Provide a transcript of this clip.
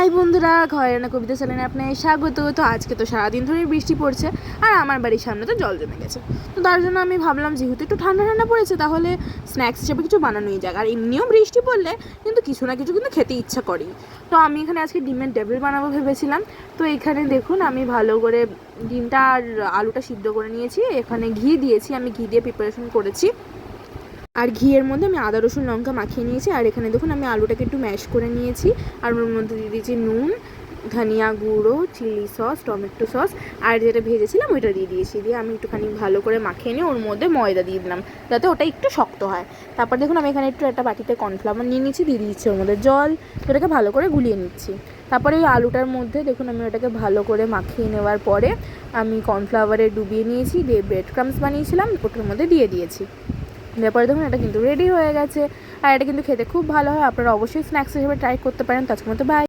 High বন্ধুরা, ঘরে রান্না কবিতা চ্যানেলে আপনাকে স্বাগত। তো আজকে তো সারাদিন ধরে বৃষ্টি পড়ছে আর আমার বাড়ির সামনে তো জল জমে গেছে। তো তার জন্য আমি ভাবলাম যেহেতু একটু ঠান্ডা ঠান্ডা পড়েছে তাহলে স্ন্যাক্স হিসেবে কিছু বানানোই যাক। আর এমনিও বৃষ্টি পড়লে কিন্তু কিছু না কিছু কিন্তু খেতে ইচ্ছা করেই। তো আমি এখানে আজকে ডিমের টেবিল বানাবো ভেবেছিলাম। তো এখানে দেখুন আমি ভালো করে ডিমটা আর আলুটা সিদ্ধ করে নিয়েছি। এখানে ঘি দিয়েছি, আমি ঘি দিয়ে প্রিপারেশন করেছি। আর ঘিয়ের মধ্যে আমি আদা রসুন লঙ্কা মাখিয়ে নিয়েছি। আর এখানে দেখুন আমি আলুটাকে একটু ম্যাশ করে নিয়েছি। আর ওর মধ্যে দিয়ে দিয়েছি নুন, ধনিয়া গুঁড়ো, চিলি সস, টমেটো সস, আর যেটা ভেজেছিলাম ওইটা দিয়ে দিয়েছি। দিয়ে আমি একটুখানি ভালো করে মাখিয়ে নিয়ে ওর মধ্যে ময়দা দিয়ে দিলাম যাতে ওটা একটু শক্ত হয়। তারপর দেখুন আমি এখানে একটু একটা বাটিতে কর্নফ্লাওয়ার নিয়ে নিচ্ছি, দিয়ে দিচ্ছি ওর মধ্যে জল, ওটাকে ভালো করে গুলিয়ে নিচ্ছি। তারপরে ওই আলুটার মধ্যে দেখুন আমি ওটাকে ভালো করে মাখিয়ে নেওয়ার পরে আমি কর্নফ্লাওয়ারে ডুবিয়ে নিয়েছি, দিয়ে ব্রেড ক্রাম্বস বানিয়েছিলাম ওটার মধ্যে দিয়ে দিয়েছি। তারপরে দেখুন এটা কিন্তু রেডি হয়ে গেছে। আর এটা কিন্তু খেতে খুব ভালো হয়, আপনারা অবশ্যই স্ন্যাক্স হিসেবে ট্রাই করতে পারেন। তো আজকের মতো বাই।